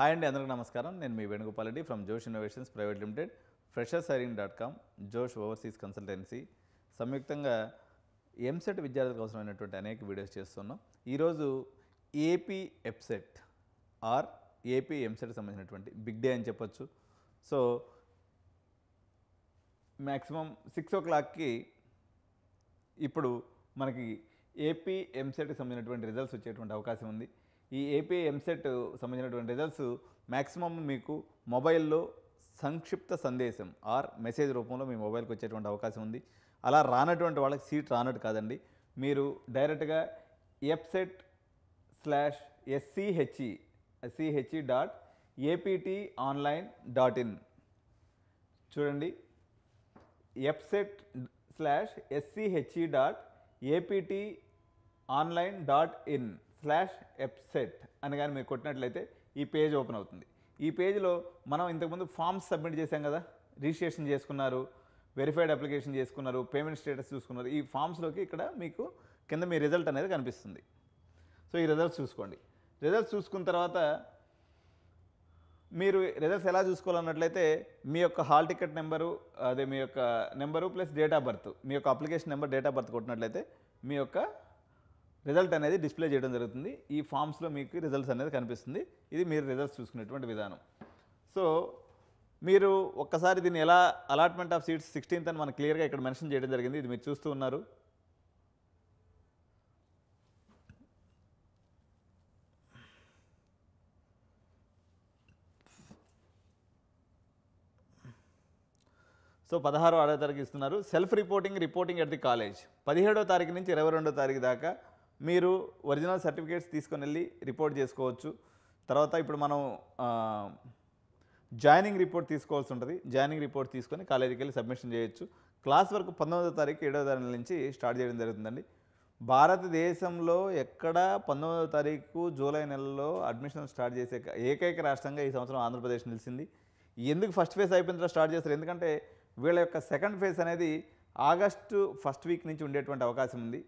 Hi అండి, అందరికీ నమస్కారం. నేను మీ వేణుగోపాల్ రెడ్డి ఫ్రమ్ జోష్ ఇన్నోవేషన్స్ ప్రైవేట్ లిమిటెడ్, freshers.hiring.com, జోష్ ఓవర్సీస్ కన్సల్టెన్సీ సంయుక్తంగా ఎంసెట్ విద్యార్థులకు అవసరమైనటువంటి అనేక వీడియోస్ చేస్తున్నాం. ఈరోజు AP EAPCET are AP EAMCET సంబంధించినటువంటి బిగ్ డే అని చెప్పొచ్చు. సో మ్యాక్సిమం 6 o'clockకి ఇప్పుడు మనకి ఏపీ ఎంసెట్కి సంబంధించినటువంటి రిజల్ట్స్ వచ్చేటువంటి అవకాశం ఉంది. ఈ ఏపీ ఎంసెట్ సంబంధించినటువంటి రిజల్ట్స్ మ్యాక్సిమం మీకు మొబైల్లో సంక్షిప్త సందేశం ఆర్ మెసేజ్ రూపంలో మీ మొబైల్కి వచ్చేటువంటి అవకాశం ఉంది. అలా రానటువంటి వాళ్ళకి సీట్ రానట్టు కాదండి. మీరు డైరెక్ట్గా epset/sche.apt.online.in చూడండి. epset/sche.apt.online.in/epset అని కానీ మీరు కొట్టినట్లయితే ఈ పేజ్ ఓపెన్ అవుతుంది. ఈ పేజ్లో మనం ఇంతకుముందు ఫామ్స్ సబ్మిట్ చేశాం కదా, రిజిస్ట్రేషన్ చేసుకున్నారు, వెరిఫైడ్ అప్లికేషన్ చేసుకున్నారు, పేమెంట్ స్టేటస్ చూసుకున్నారు. ఈ ఫామ్స్లోకి ఇక్కడ మీకు కింద మీ రిజల్ట్ అనేది కనిపిస్తుంది. సో ఈ రిజల్ట్స్ చూసుకోండి. రిజల్ట్స్ చూసుకున్న తర్వాత మీరు రిజల్ట్స్ ఎలా చూసుకోవాలన్నట్లయితే మీ యొక్క హాల్ టికెట్ నెంబరు, అదే మీ యొక్క number plus date of birth, మీ యొక్క application number, date of birth కొట్టినట్లయితే మీ యొక్క రిజల్ట్ అనేది డిస్ప్లే చేయడం జరుగుతుంది. ఈ ఫామ్స్లో మీకు రిజల్ట్స్ అనేది కనిపిస్తుంది. ఇది మీరు రిజల్ట్స్ చూసుకునేటువంటి విధానం. సో మీరు ఒక్కసారి దీన్ని ఎలా అలాట్మెంట్ ఆఫ్ సీట్స్ 16th అని మనకు క్లియర్గా ఇక్కడ మెన్షన్ చేయడం జరిగింది. ఇది మీరు చూస్తూ ఉన్నారు. సో 16వ తారీఖు ఇస్తున్నారు. Self reporting at the college 17వ తారీఖు నుంచి 22వ తారీఖు దాకా మీరు ఒరిజినల్ సర్టిఫికేట్స్ తీసుకొని వెళ్ళి రిపోర్ట్ చేసుకోవచ్చు. తర్వాత ఇప్పుడు మనం జాయినింగ్ రిపోర్ట్ తీసుకోవాల్సి ఉంటుంది. జాయినింగ్ రిపోర్ట్ తీసుకొని కాలేజీకి వెళ్ళి సబ్మిషన్ చేయొచ్చు. క్లాస్ వర్క్ 19వ తారీఖు 7వ తారీఖు నుంచి స్టార్ట్ చేయడం జరుగుతుందండి. భారతదేశంలో ఎక్కడ 19వ తారీఖు జూలై నెలలో అడ్మిషన్ స్టార్ట్ చేసే ఏకైక రాష్ట్రంగా ఈ సంవత్సరం ఆంధ్రప్రదేశ్ నిలిచింది. ఎందుకు ఫస్ట్ ఫేజ్ అయిపోయిన తర్వాత స్టార్ట్ చేస్తారు? ఎందుకంటే వీళ్ళ యొక్క సెకండ్ ఫేజ్ అనేది ఆగస్టు ఫస్ట్ వీక్ నుంచి ఉండేటువంటి అవకాశం ఉంది.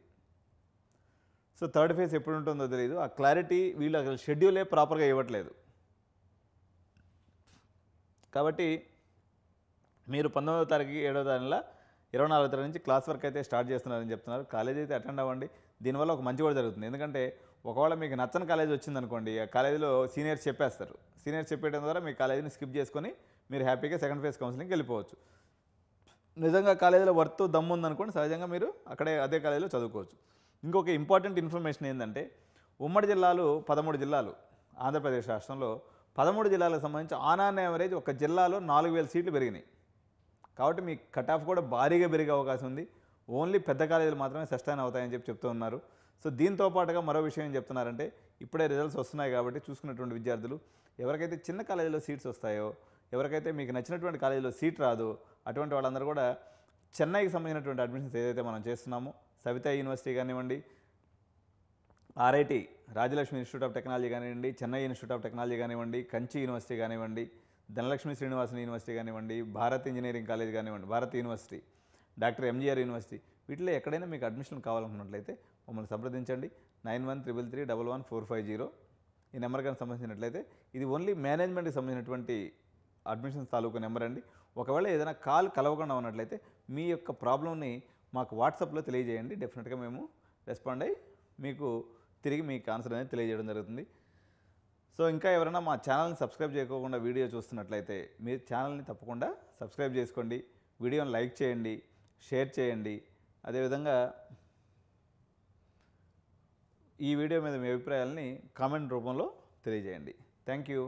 సో థర్డ్ ఫేజ్ ఎప్పుడు ఉంటుందో తెలియదు. ఆ క్లారిటీ వీళ్ళు అసలు షెడ్యూలే ప్రాపర్గా ఇవ్వట్లేదు. కాబట్టి మీరు 19వ తారీఖు 7వ తారీఖున 24వ తారీఖు నుంచి క్లాస్ వర్క్ అయితే స్టార్ట్ చేస్తున్నారని చెప్తున్నారు. కాలేజ్ అయితే అటెండ్ అవ్వండి. దీనివల్ల ఒక మంచి కూడా జరుగుతుంది. ఎందుకంటే ఒకవేళ మీకు నచ్చని కాలేజ్ వచ్చిందనుకోండి, ఆ కాలేజీలో సీనియర్స్ చెప్పేస్తారు. సీనియర్స్ చెప్పేయడం ద్వారా మీ కాలేజీని స్కిప్ చేసుకొని మీరు హ్యాపీగా సెకండ్ ఫేజ్ కౌన్సిలింగ్కి వెళ్ళిపోవచ్చు. నిజంగా కాలేజీలో వర్త్ దమ్ము ఉందనుకోండి, సహజంగా మీరు అదే కాలేజీలో చదువుకోవచ్చు. ఇంకొక ఇంపార్టెంట్ ఇన్ఫర్మేషన్ ఏంటంటే, ఉమ్మడి జిల్లాలు 13 జిల్లాలు ఆంధ్రప్రదేశ్ రాష్ట్రంలో 13 జిల్లాలకు సంబంధించి ఆన్ యావరేజ్ ఒక జిల్లాలో 4000 సీట్లు పెరిగినాయి. కాబట్టి మీ కట్ ఆఫ్ కూడా భారీగా పెరిగే అవకాశం ఉంది. ఓన్లీ పెద్ద కాలేజీలు మాత్రమే సస్టైన్ అవుతాయని చెప్తూ ఉన్నారు. సో దీంతో పాటుగా మరో విషయం ఏం చెప్తున్నారంటే, ఇప్పుడే రిజల్ట్స్ వస్తున్నాయి కాబట్టి చూసుకున్నటువంటి విద్యార్థులు ఎవరికైతే చిన్న కాలేజీలో సీట్స్ వస్తాయో, ఎవరికైతే మీకు నచ్చినటువంటి కాలేజీలో సీట్ రాదో అటువంటి వాళ్ళందరూ కూడా చెన్నైకి సంబంధించినటువంటి అడ్మిషన్స్ ఏదైతే మనం చేస్తున్నామో, సవితా యూనివర్సిటీ కానివ్వండి, RIT Rajalakshmi institute of technology కానివ్వండి, చెన్నై ఇన్స్టిట్యూట్ ఆఫ్ టెక్నాలజీ కానివ్వండి, కంచి యూనివర్సిటీ కానివ్వండి, ధనలక్ష్మి శ్రీనివాసన్ యూనివర్సిటీ కానివ్వండి, భారత్ ఇంజనీరింగ్ కాలేజ్ కానివ్వండి, Bharat university, doctor MGR university, వీటిలో ఎక్కడైనా మీకు అడ్మిషన్ కావాలనుకున్నట్లయితే మమ్మల్ని సంప్రదించండి. 9133314450 ఈ నెంబర్ కానీ సంబంధించినట్లయితే ఇది ఓన్లీ మేనేజ్మెంట్కి సంబంధించినటువంటి అడ్మిషన్స్ తాలూకు నెంబర్ అండి. ఒకవేళ ఏదైనా కాల్ కలవకుండా ఉన్నట్లయితే మీ యొక్క ప్రాబ్లమ్ని మాకు వాట్సాప్లో తెలియజేయండి. డెఫినెట్గా మేము రెస్పాండ్ అయ్యి మీకు తిరిగి మీకు ఆన్సర్ అనేది తెలియజేయడం జరుగుతుంది. సో ఇంకా ఎవరైనా మా ఛానల్ని సబ్స్క్రైబ్ చేయకోకుండా వీడియో చూస్తున్నట్లయితే మీరు ఛానల్ని తప్పకుండా సబ్స్క్రైబ్ చేసుకోండి, వీడియోని లైక్ చేయండి, షేర్ చేయండి. అదేవిధంగా ఈ వీడియో మీద మీ అభిప్రాయాలని కామెంట్ రూపంలో తెలియజేయండి. Thank you.